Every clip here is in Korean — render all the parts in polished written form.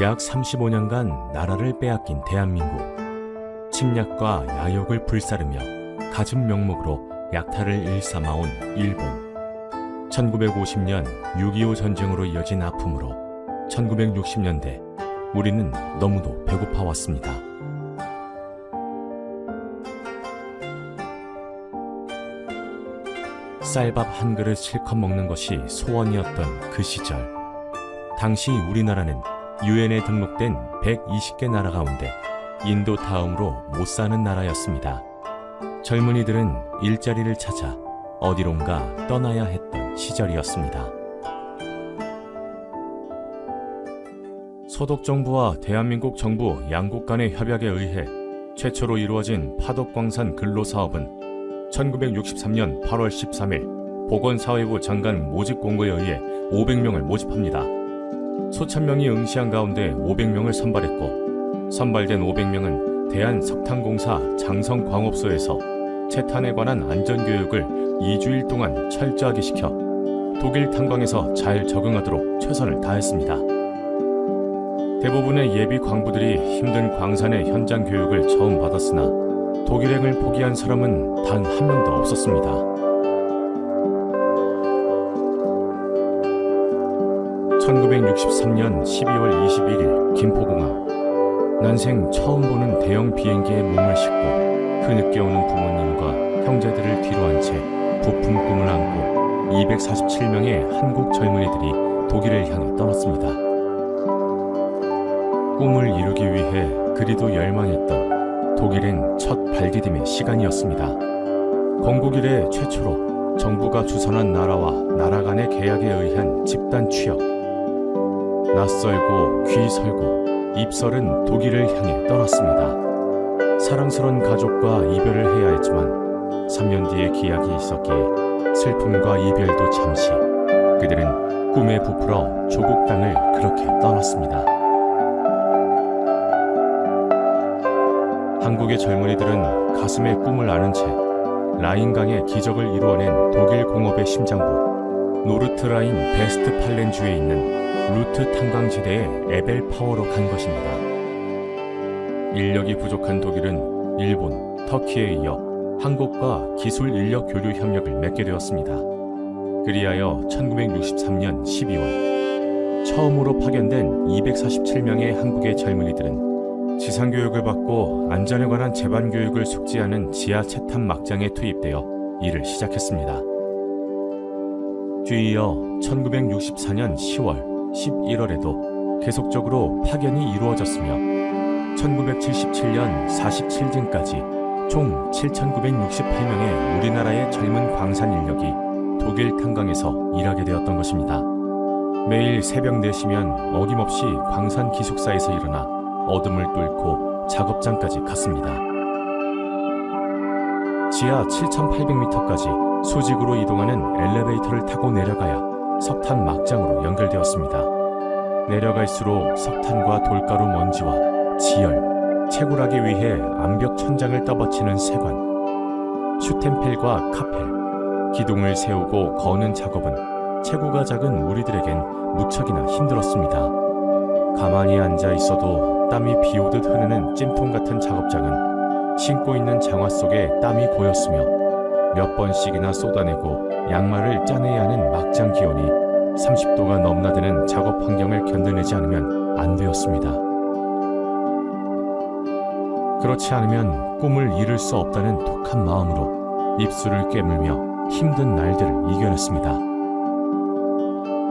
약 35년간 나라를 빼앗긴 대한민국. 침략과 야욕을 불사르며 가진 명목으로 약탈을 일삼아온 일본. 1950년 6.25 전쟁으로 이어진 아픔으로 1960년대 우리는 너무도 배고파왔습니다. 쌀밥 한 그릇 실컷 먹는 것이 소원이었던 그 시절. 당시 우리나라는 유엔에 등록된 120개 나라 가운데 인도 다음으로 못 사는 나라였습니다. 젊은이들은 일자리를 찾아 어디론가 떠나야 했던 시절이었습니다. 소독정부와 대한민국 정부 양국 간의 협약에 의해 최초로 이루어진 파독광산 근로사업은 1963년 8월 13일 보건사회부 장관 모집 공고에 의해 500명을 모집합니다. 수천 명이 응시한 가운데 500명을 선발했고, 선발된 500명은 대한석탄공사 장성광업소에서 채탄에 관한 안전교육을 2주일 동안 철저하게 시켜 독일 탄광에서 잘 적응하도록 최선을 다했습니다. 대부분의 예비 광부들이 힘든 광산의 현장 교육을 처음 받았으나 독일행을 포기한 사람은 단 한 명도 없었습니다. 1963년 12월 21일 김포공항. 난생 처음 보는 대형 비행기에 몸을 싣고 흐느껴 오는 부모님과 형제들을 뒤로 한 채 부푼 꿈을 안고 247명의 한국 젊은이들이 독일을 향해 떠났습니다. 꿈을 이루기 위해 그리도 열망했던 독일행 첫 발디딤의 시간이었습니다. 건국 이래 최초로 정부가 주선한 나라와 나라 간의 계약에 의한 집단 취업. 낯설고 귀 설고 입설은 독일을 향해 떠났습니다. 사랑스런 가족과 이별을 해야 했지만 3년 뒤에 기약이 있었기에 슬픔과 이별도 잠시, 그들은 꿈에 부풀어 조국 땅을 그렇게 떠났습니다. 한국의 젊은이들은 가슴에 꿈을 안은 채 라인강의 기적을 이루어낸 독일 공업의 심장부 노르트라인 베스트팔렌주에 있는 루트 탄광지대의 에벨파워로 간 것입니다. 인력이 부족한 독일은 일본, 터키에 이어 한국과 기술 인력 교류 협력을 맺게 되었습니다. 그리하여 1963년 12월 처음으로 파견된 247명의 한국의 젊은이들은 지상교육을 받고 안전에 관한 제반교육을 숙지하는 지하 채탄 막장에 투입되어 일을 시작했습니다. 뒤이어 1964년 10월, 11월에도 계속적으로 파견이 이루어졌으며 1977년 47진까지 총 7,968명의 우리나라의 젊은 광산 인력이 독일 탄광에서 일하게 되었던 것입니다. 매일 새벽 4시면 어김없이 광산 기숙사에서 일어나 어둠을 뚫고 작업장까지 갔습니다. 지하 7,800m까지 수직으로 이동하는 엘리베이터를 타고 내려가야 석탄 막장으로 연결되었습니다. 내려갈수록 석탄과 돌가루 먼지와 지열, 채굴하기 위해 암벽 천장을 떠받치는 세관, 슈텐펠과 카펠, 기둥을 세우고 거는 작업은 체구가 작은 우리들에겐 무척이나 힘들었습니다. 가만히 앉아 있어도 땀이 비오듯 흐르는 찜통 같은 작업장은 신고 있는 장화 속에 땀이 고였으며 몇 번씩이나 쏟아내고 양말을 짜내야 하는 막장 기온이 30도가 넘나드는 작업 환경을 견뎌내지 않으면 안 되었습니다. 그렇지 않으면 꿈을 이룰 수 없다는 독한 마음으로 입술을 깨물며 힘든 날들을 이겨냈습니다.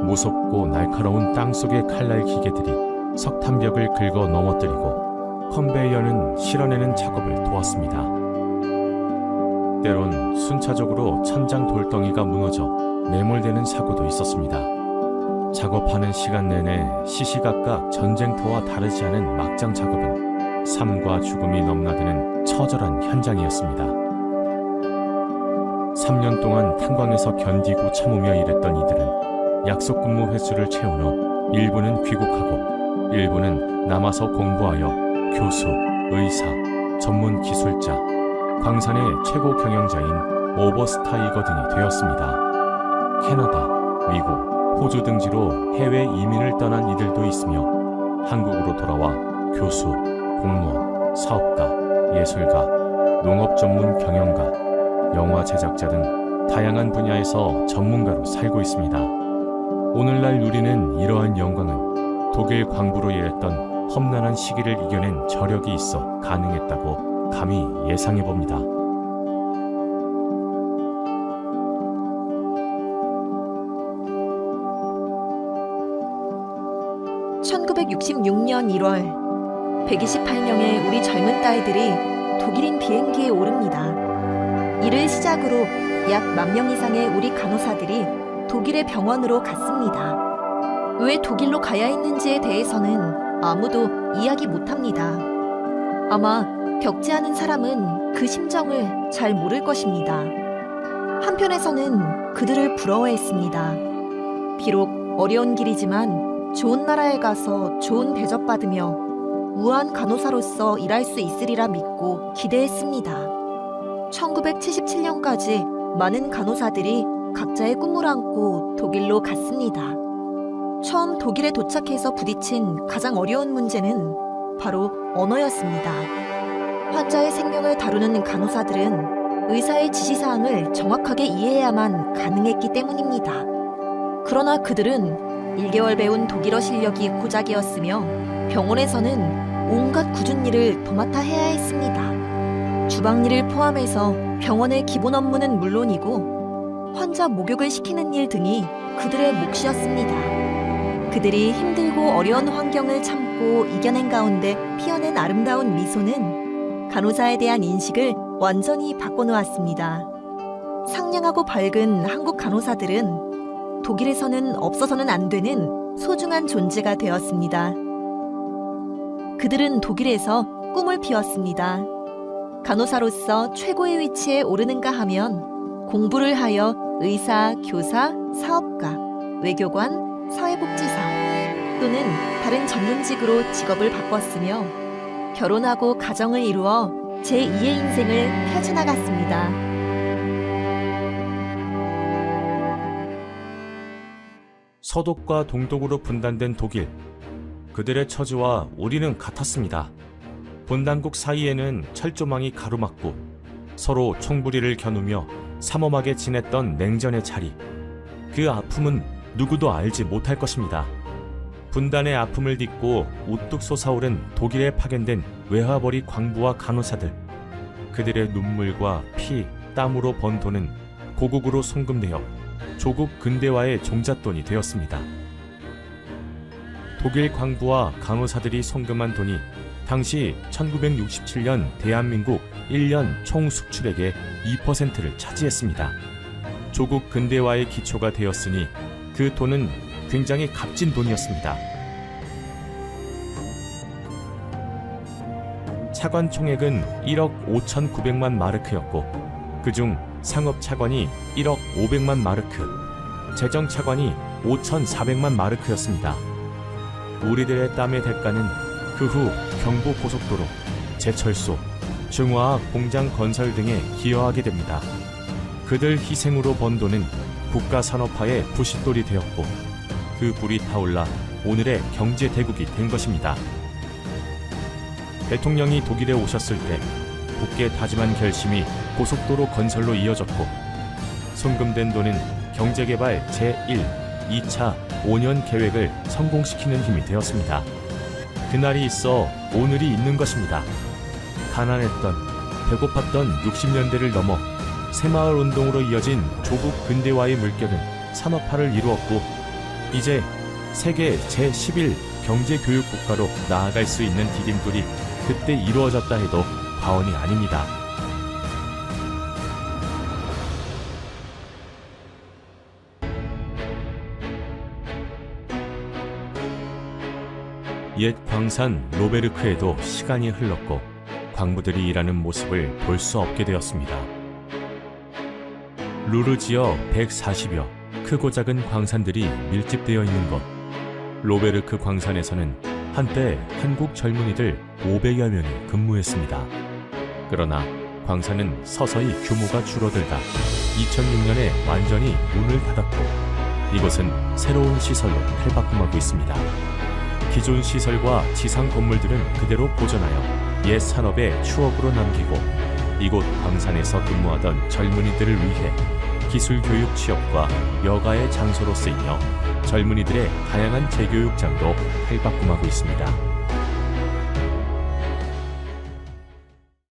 무섭고 날카로운 땅속의 칼날 기계들이 석탄벽을 긁어 넘어뜨리고 컨베이어는 실어내는 작업을 도왔습니다. 때론 순차적으로 천장 돌덩이가 무너져 매몰되는 사고도 있었습니다. 작업하는 시간 내내 시시각각 전쟁터와 다르지 않은 막장 작업은 삶과 죽음이 넘나드는 처절한 현장이었습니다. 3년 동안 탄광에서 견디고 참으며 일했던 이들은 약속 근무 횟수를 채운 후 일부는 귀국하고 일부는 남아서 공부하여 교수, 의사, 전문 기술자, 광산의 최고 경영자인 오버스타이거 등이 되었습니다. 캐나다, 미국, 호주 등지로 해외 이민을 떠난 이들도 있으며 한국으로 돌아와 교수, 공무원, 사업가, 예술가, 농업 전문 경영가, 영화 제작자 등 다양한 분야에서 전문가로 살고 있습니다. 오늘날 누리는 이러한 영광은 독일 광부로 일했던 험난한 시기를 이겨낸 저력이 있어 가능했다고 감히 예상해 봅니다. 1966년 1월 128명의 우리 젊은 딸들이 독일인 비행기에 오릅니다. 이를 시작으로 약 10,000명 이상의 우리 간호사들이 독일의 병원으로 갔습니다. 왜 독일로 가야 했는지에 대해서는 아무도 이야기 못합니다. 아마 겪지 않은 사람은 그 심정을 잘 모를 것입니다. 한편에서는 그들을 부러워했습니다. 비록 어려운 길이지만 좋은 나라에 가서 좋은 대접받으며 우아한 간호사로서 일할 수 있으리라 믿고 기대했습니다. 1977년까지 많은 간호사들이 각자의 꿈을 안고 독일로 갔습니다. 처음 독일에 도착해서 부딪힌 가장 어려운 문제는 바로 언어였습니다. 환자의 생명을 다루는 간호사들은 의사의 지시사항을 정확하게 이해해야만 가능했기 때문입니다. 그러나 그들은 1개월 배운 독일어 실력이 고작이었으며 병원에서는 온갖 굳은 일을 도맡아 해야 했습니다. 주방 일을 포함해서 병원의 기본 업무는 물론이고 환자 목욕을 시키는 일 등이 그들의 몫이었습니다. 그들이 힘들고 어려운 환경을 참고 이겨낸 가운데 피어낸 아름다운 미소는 간호사에 대한 인식을 완전히 바꿔놓았습니다. 상냥하고 밝은 한국 간호사들은 독일에서는 없어서는 안 되는 소중한 존재가 되었습니다. 그들은 독일에서 꿈을 피웠습니다. 간호사로서 최고의 위치에 오르는가 하면 공부를 하여 의사, 교사, 사업가, 외교관, 사회복지사 또는 다른 전문직으로 직업을 바꿨으며 결혼하고 가정을 이루어 제2의 인생을 펼쳐나갔습니다. 서독과 동독으로 분단된 독일. 그들의 처지와 우리는 같았습니다. 분단국 사이에는 철조망이 가로막고 서로 총부리를 겨누며 삼엄하게 지냈던 냉전의 자리. 그 아픔은 누구도 알지 못할 것입니다. 분단의 아픔을 딛고 우뚝 솟아오른 독일에 파견된 외화벌이 광부와 간호사들. 그들의 눈물과 피, 땀으로 번 돈은 고국으로 송금되어 조국 근대화의 종잣돈이 되었습니다. 독일 광부와 간호사들이 송금한 돈이 당시 1967년 대한민국 1년 총 수출액의 2%를 차지했습니다. 조국 근대화의 기초가 되었으니 그 돈은 굉장히 값진 돈이었습니다. 차관 총액은 1억 5,900만 마르크였고 그중 상업 차관이 1억 500만 마르크, 재정 차관이 5,400만 마르크였습니다. 우리들의 땀의 대가는 그 후 경부고속도로, 제철소, 중화학 공장 건설 등에 기여하게 됩니다. 그들 희생으로 번 돈은 국가 산업화의 부싯돌이 되었고 그 불이 타올라 오늘의 경제 대국이 된 것입니다. 대통령이 독일에 오셨을 때 굳게 다짐한 결심이 고속도로 건설로 이어졌고 송금된 돈은 경제개발 제1, 2차 5년 계획을 성공시키는 힘이 되었습니다. 그날이 있어 오늘이 있는 것입니다. 가난했던, 배고팠던 60년대를 넘어 새마을 운동으로 이어진 조국 근대화의 물결은 산업화를 이루었고 이제 세계 제11 경제교육국가로 나아갈 수 있는 디딤돌이 그때 이루어졌다 해도 과언이 아닙니다. 옛 광산 로베르크에도 시간이 흘렀고 광부들이 일하는 모습을 볼 수 없게 되었습니다. 루르지어 140여 크고 작은 광산들이 밀집되어 있는 곳. 로베르크 광산에서는 한때 한국 젊은이들 500여 명이 근무했습니다. 그러나 광산은 서서히 규모가 줄어들다 2006년에 완전히 문을 닫았고 이곳은 새로운 시설로 탈바꿈하고 있습니다. 기존 시설과 지상 건물들은 그대로 보존하여 옛 산업의 추억으로 남기고 이곳 광산에서 근무하던 젊은이들을 위해 기술 교육 취업과 여가의 장소로 쓰이며 젊은이들의 다양한 재교육장도 탈바꿈하고 있습니다.